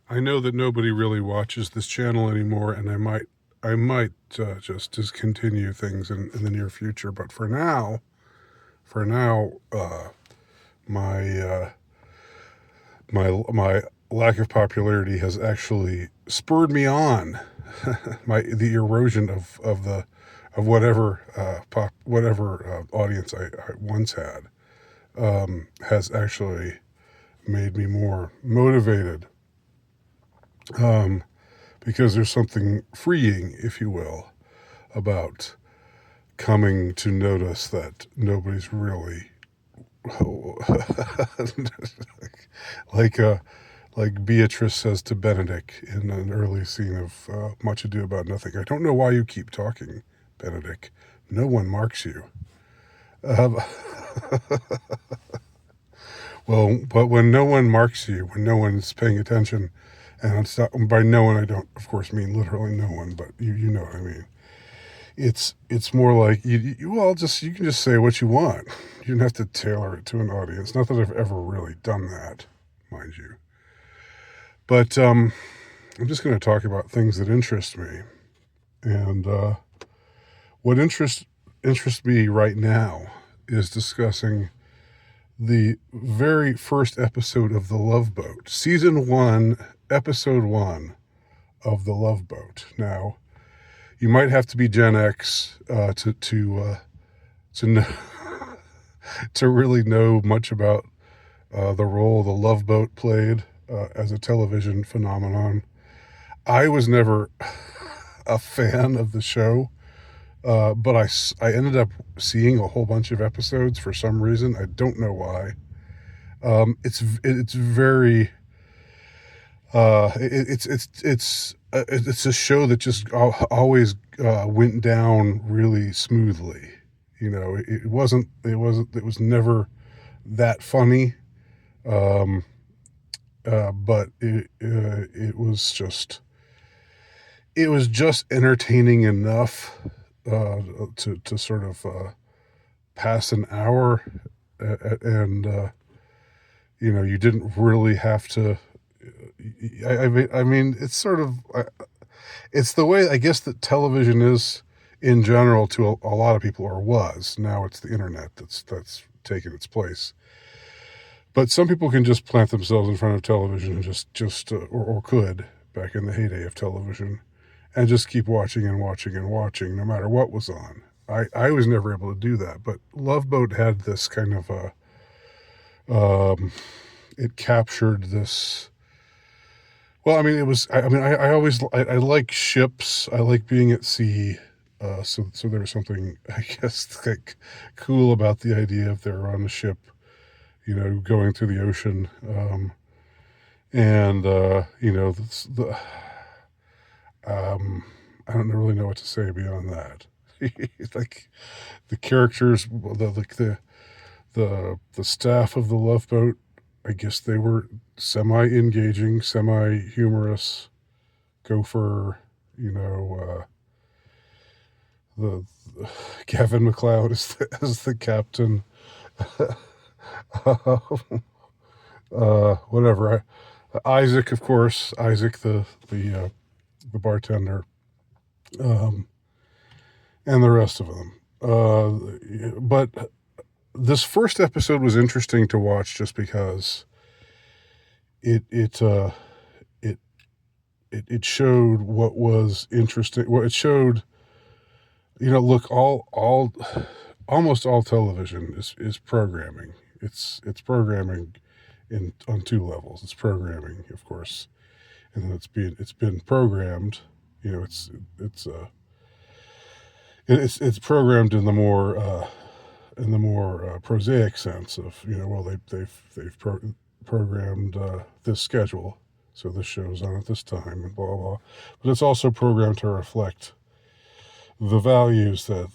I know that nobody really watches this channel anymore, and I might just discontinue things in the near future. But for now, my my lack of popularity has actually spurred me on. The erosion of whatever audience I once had has actually made me more motivated, um, because there's something freeing, if you will, about coming to notice that nobody's really like like Beatrice says to Benedict in an early scene of Much Ado About Nothing. I don't know why you keep talking, Benedict. No one marks you. Um, well, but when no one marks you, when no one's paying attention, and it's not, by no one I don't, of course, mean literally no one, but you know what I mean. It's more like you can just say what you want. You don't have to tailor it to an audience. Not that I've ever really done that, mind you. But I'm just going to talk about things that interest me, and what interests me right now is discussing the very first episode of The Love Boat, season 1, episode 1 of The Love Boat. Now, you might have to be Gen X to know to really know much about the role the Love Boat played as a television phenomenon. I was never a fan of the show, but I ended up seeing a whole bunch of episodes for some reason. I don't know why. It's very it's a show that just always went down really smoothly. You know, it was never that funny, um, but it was just entertaining enough to sort of pass an hour, and you know, you didn't really have to. I mean, it's sort of it's the way I guess that television is in general to a lot of people, or was. Now it's the internet that's taken its place. But some people can just plant themselves in front of television and or could back in the heyday of television, and just keep watching and watching and watching, no matter what was on. I was never able to do that, but Love Boat had this kind of it captured this. Well, I mean, it was. I always. I like ships. I like being at sea. So there's something, I guess, like cool about the idea of they're on a ship, you know, going through the ocean, and you know, I don't really know what to say beyond that. Like the characters, the staff of the Love Boat, I guess they were semi-engaging, semi-humorous. Gopher, you know, the Gavin McLeod as the captain. Whatever. Isaac, of course. Isaac, the bartender, um, and the rest of them. But this first episode was interesting to watch just because it it uh, it it showed what was interesting. Well, it showed, you know, look, all almost all television is programming. It's programming in on two levels. It's programming, of course, and then it's been programmed. You know, it's programmed in the more prosaic sense of, you know, well, they've programmed this schedule, so this show's on at this time and blah blah blah. But it's also programmed to reflect the values that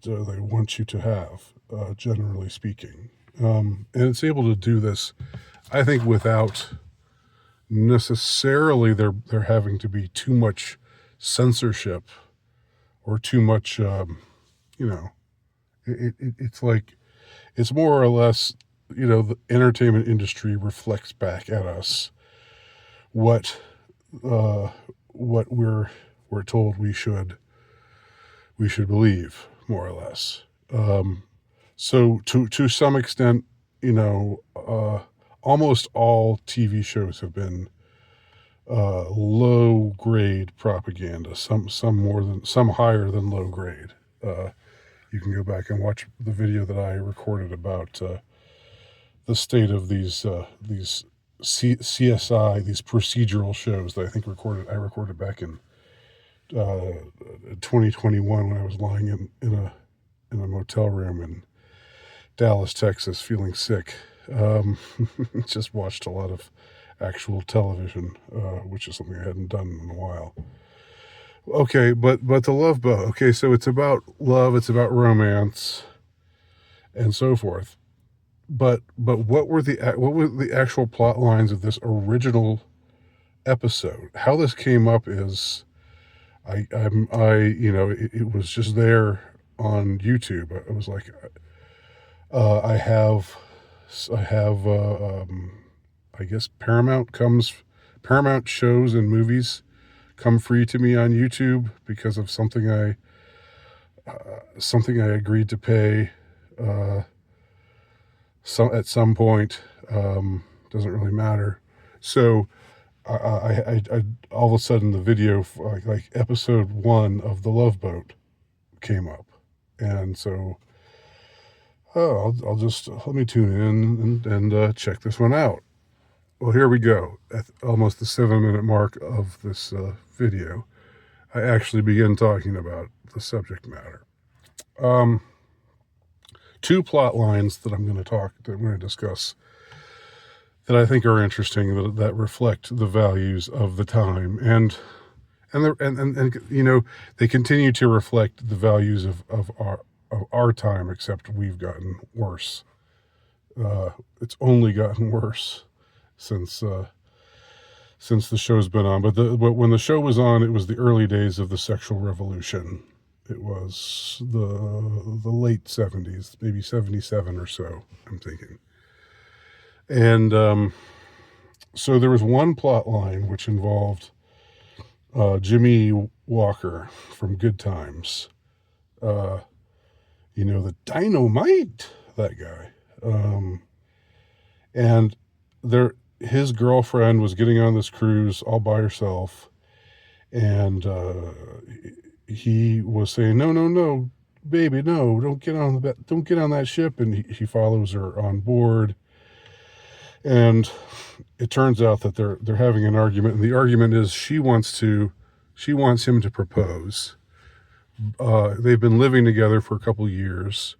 they want you to have, generally speaking. And it's able to do this, I think, without necessarily there having to be too much censorship or too much, you know, it's like, it's more or less, you know, the entertainment industry reflects back at us what what we're told we should believe, more or less. So to some extent, almost all TV shows have been low grade propaganda. Some higher than low grade. You can go back and watch the video that I recorded about the state of these CSI, these procedural shows that I recorded back in 2021 when I was lying in a motel room in Dallas, Texas, feeling sick. Just watched a lot of actual television, which is something I hadn't done in a while. Okay, but the Love Boat. Okay, so it's about love, it's about romance, and so forth. But what were the actual plot lines of this original episode? How this came up is, it was just there on YouTube. It was like, I have, I guess Paramount shows and movies come free to me on YouTube because of something I agreed to pay at some point. Doesn't really matter. So I all of a sudden the video like episode 1 of The Love Boat came up, and so I'll just let me tune in and check this one out. Well, here we go. At almost the 7-minute mark of this video, I actually begin talking about the subject matter. 2 plot lines that I'm going to discuss that I think are interesting, that reflect the values of the time, and they continue to reflect the values of our time, except we've gotten worse. It's only gotten worse since the show's been on. But when the show was on, it was the early days of the sexual revolution. It was the late 70s, maybe 77 or so, I'm thinking. And so there was one plot line which involved Jimmy Walker from Good Times. The Dynamite, that guy. And his girlfriend was getting on this cruise all by herself, and he was saying, no, baby, no, don't get on that ship. And he follows her on board, and it turns out that they're having an argument, and the argument is she wants him to propose. They've been living together for a couple years.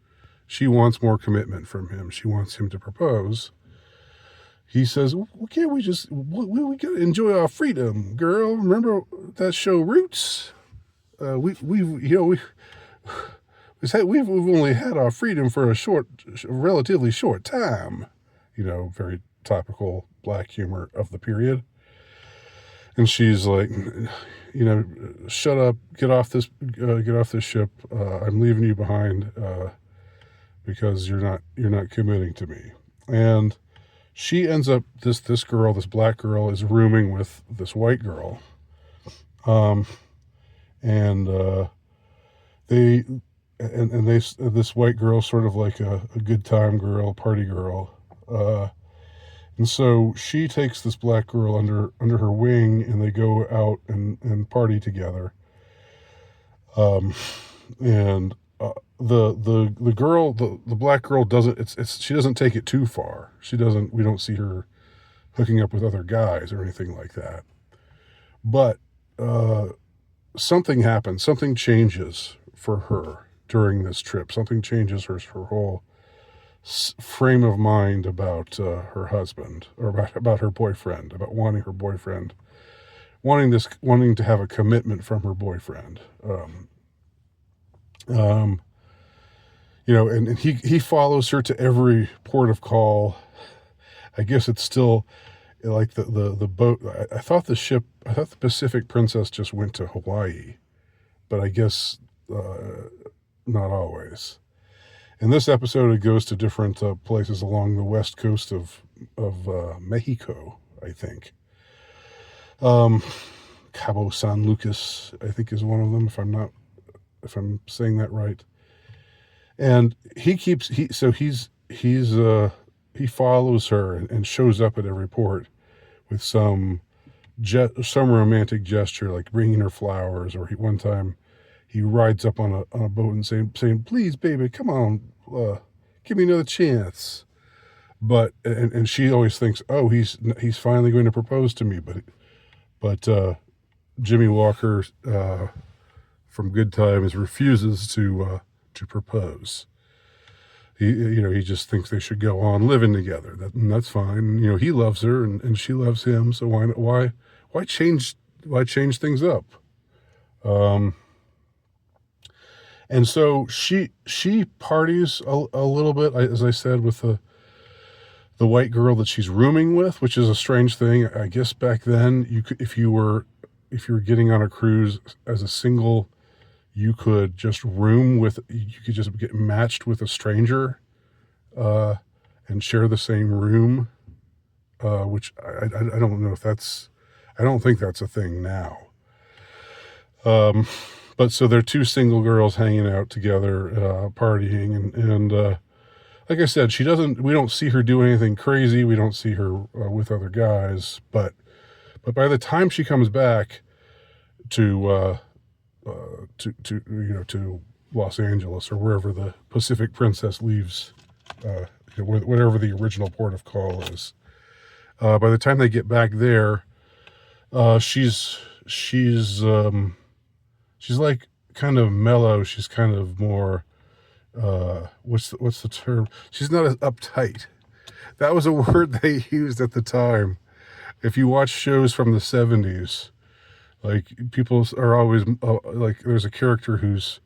She wants more commitment from him. She wants him to propose. He says, well, can't we just, we got to enjoy our freedom, girl. Remember that show Roots? We've only had our freedom for a relatively short time. Very topical black humor of the period. And she's like, shut up, get off this ship. I'm leaving you behind because you're not committing to me. And she ends up, this black girl is rooming with this white girl. This white girl, sort of like a good time girl, party girl. And so she takes this black girl under her wing, and they go out and party together. And the girl, the black girl she doesn't take it too far. We don't see her hooking up with other guys or anything like that. But something happens. Something changes for her during this trip. Something changes her whole frame of mind about her husband, or about her boyfriend, about wanting her boyfriend, wanting to have a commitment from her boyfriend. And he follows her to every port of call. I guess it's still like the boat. I thought the Pacific Princess just went to Hawaii, but I guess not always. In this episode, it goes to different places along the west coast of Mexico, I think. Cabo San Lucas, I think, is one of them, if I'm saying that right. And he follows her and shows up at every port with some romantic gesture, like bringing her flowers, or one time he rides up on a boat and saying, "Please, baby, come on, give me another chance." But and she always thinks, "Oh, he's finally going to propose to me," but Jimmy Walker from Good Times refuses to propose. He just thinks they should go on living together. And that's fine. He loves her and she loves him. So why change things up? And so she parties a little bit, as I said, with the white girl that she's rooming with, which is a strange thing. I guess back then if you were getting on a cruise as a single, you could just get matched with a stranger and share the same room, which I don't know if I don't think that's a thing now. But so they're two single girls hanging out together, partying, and like I said, we don't see her do anything crazy. We don't see her with other guys, but by the time she comes back to Los Angeles, or wherever the Pacific Princess leaves, whatever the original port of call is. By the time they get back there, she's like kind of mellow. She's kind of more, what's the term? She's not as uptight. That was a word they used at the time. If you watch shows from the 70s, like, people are always like, there's a character who's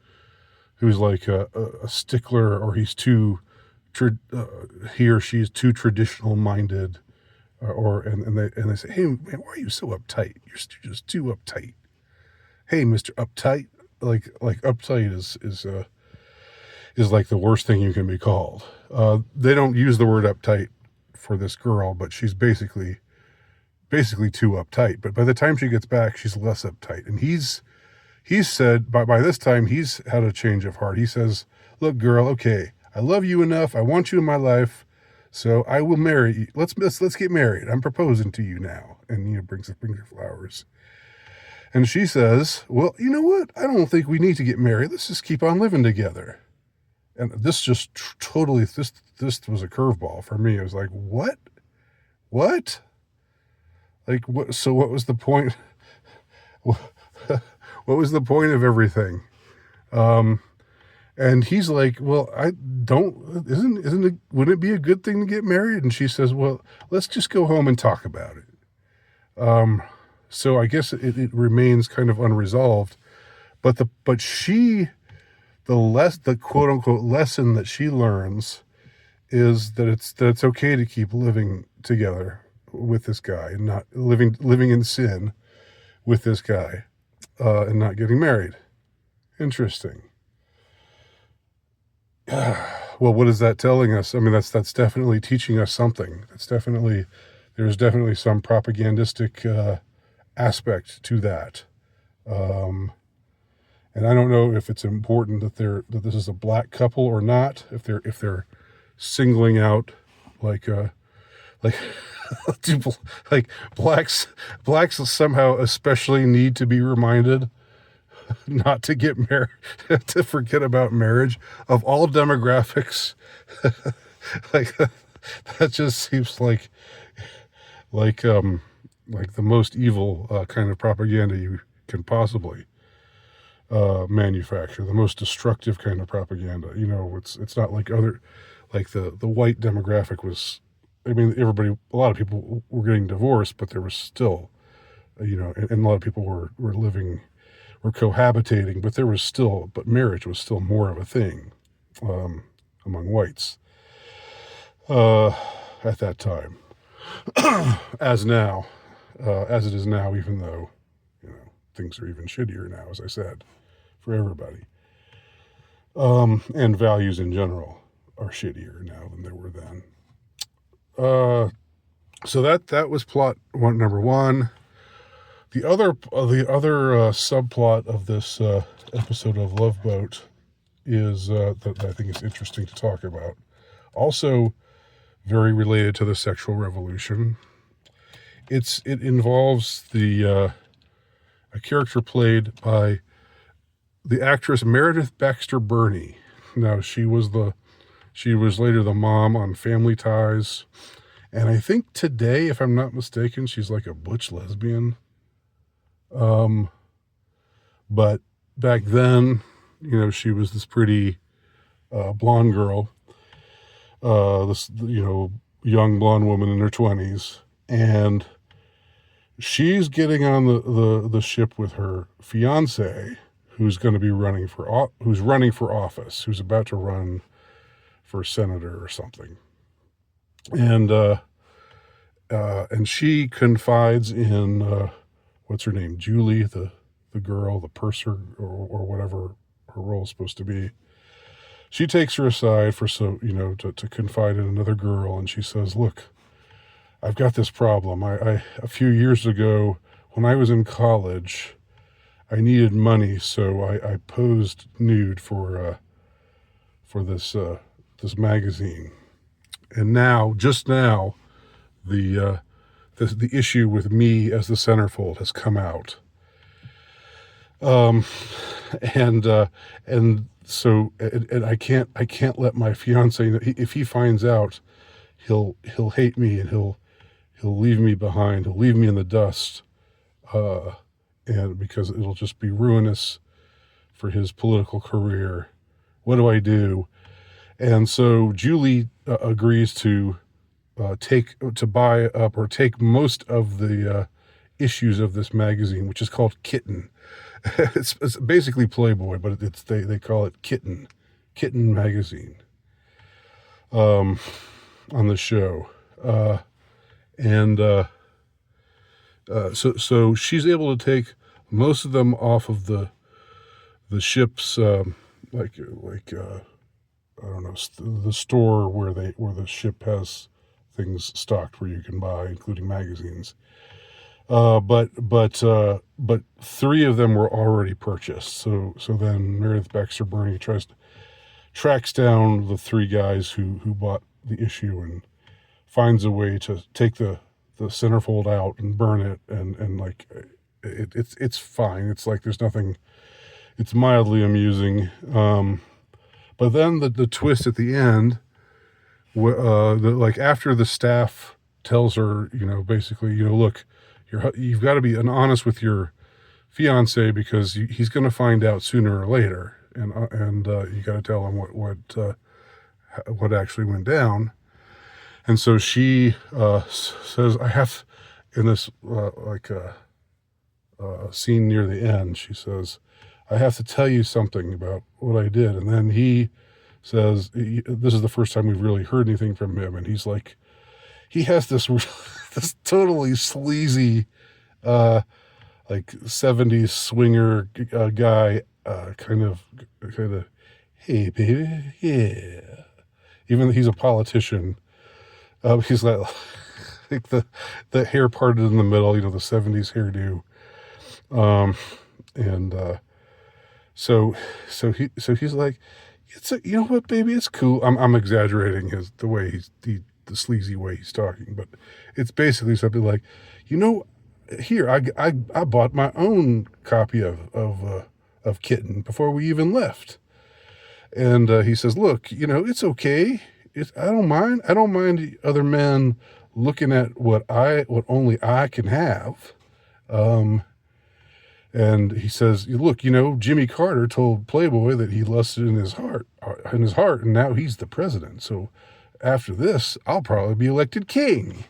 like a stickler, or he or she is too traditional minded, and they say, "Hey man, why are you so uptight? You're just too uptight. Hey, Mr. Uptight." Like uptight is like the worst thing you can be called. They don't use the word uptight for this girl, but she's basically too uptight. But by the time she gets back, she's less uptight. And he's said, by this time, he's had a change of heart. He says, "Look, girl, okay, I love you enough. I want you in my life, so I will marry you. Let's get married. I'm proposing to you now." And brings her flowers. And she says, "Well, you know what? I don't think we need to get married. Let's just keep on living together." And this just totally, this was a curveball for me. I was like, what? Like, what? So what was the point? What was the point of everything? And he's like, "Well, wouldn't it be a good thing to get married?" And she says, "Well, let's just go home and talk about it." So I guess it remains kind of unresolved, but the quote unquote lesson that she learns is that it's okay to keep living together with this guy, and not living in sin with this guy, and not getting married. Interesting. Well, what is that telling us? I mean, that's definitely teaching us something. There's definitely some propagandistic aspect to that. And I don't know if it's important that this is a black couple or not. If they're singling out like like blacks somehow especially need to be reminded not to get married, to forget about marriage of all demographics. Like, that just seems like the most evil kind of propaganda you can possibly manufacture, the most destructive kind of propaganda. It's not like the white demographic was. I mean, a lot of people were getting divorced, but there was still, and a lot of people were cohabitating, but marriage was still more of a thing among whites at that time, as it is now, even though things are even shittier now, as I said, for everybody, and values in general are shittier now than they were then. So that was plot number one. the other subplot of this episode of Love Boat is that I think is interesting to talk about. Also, very related to the sexual revolution. It involves a character played by the actress Meredith Baxter Birney. Now she was later the mom on Family Ties, and I think today, if I'm not mistaken, she's like a butch lesbian. But back then, she was this pretty blonde girl, this young blonde woman in her 20s, and she's getting on the ship with her fiance, who's going to be running for office, who's about to run for senator or something, and she confides in what's her name, Julie, the girl, the purser, or whatever her role is supposed to be. She takes her aside to confide in another girl, and she says, "Look, I've got this problem. I a few years ago, when I was in college, I needed money, so I posed nude for this magazine, and just now, the issue with me as the centerfold has come out, and so I can't let my fiance know. If he finds out, he'll hate me, and he'll leave me behind. He'll leave me in the dust, and because it'll just be ruinous for his political career. What do I do?" And so Julie agrees to buy up or take most of the issues of this magazine, which is called Kitten. It's basically Playboy, but they call it Kitten magazine on the show, so she's able to take most of them off of the ship's I don't know, the store where the ship has things stocked where you can buy, including magazines. But three of them were already purchased. So then Meredith Baxter Birney tracks down the three guys who bought the issue and finds a way to take the centerfold out and burn it, and like it's fine. It's like there's nothing. It's mildly amusing. But then the twist at the end, like after the staff tells her, basically, look, you've got to be honest with your fiance because he's going to find out sooner or later, and you got to tell him what actually went down. And so she says, I have, in this scene near the end, she says, I have to tell you something about what I did. And then he says, this is the first time we've really heard anything from him. And he's like, he has this totally sleazy, like 70s swinger guy, kind of, hey baby, yeah. Even though he's a politician, he's like the hair parted in the middle, the 70s hairdo. So he's like, you know what, baby, it's cool. I'm exaggerating the sleazy way he's talking, but it's basically something like, here I bought my own copy of Kitten before we even left, and he says, look, it's okay. I don't mind other men looking at what only I can have. And he says, look, Jimmy Carter told Playboy that he lusted in his heart, and now he's the president. So after this, I'll probably be elected king.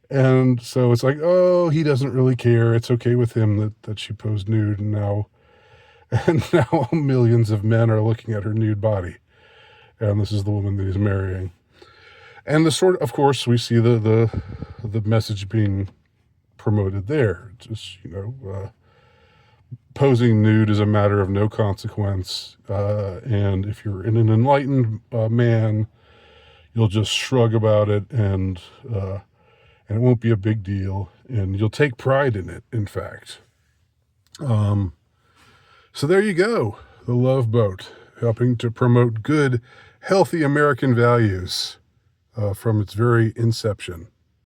And so it's like, oh, he doesn't really care. It's okay with him that she posed nude, and now millions of men are looking at her nude body. And this is the woman that he's marrying. And of course, we see the message being promoted there. Just, posing nude is a matter of no consequence. And if you're an enlightened man, you'll just shrug about it and and it won't be a big deal, and you'll take pride in it, in fact. So there you go, the Love Boat, helping to promote good, healthy American values from its very inception.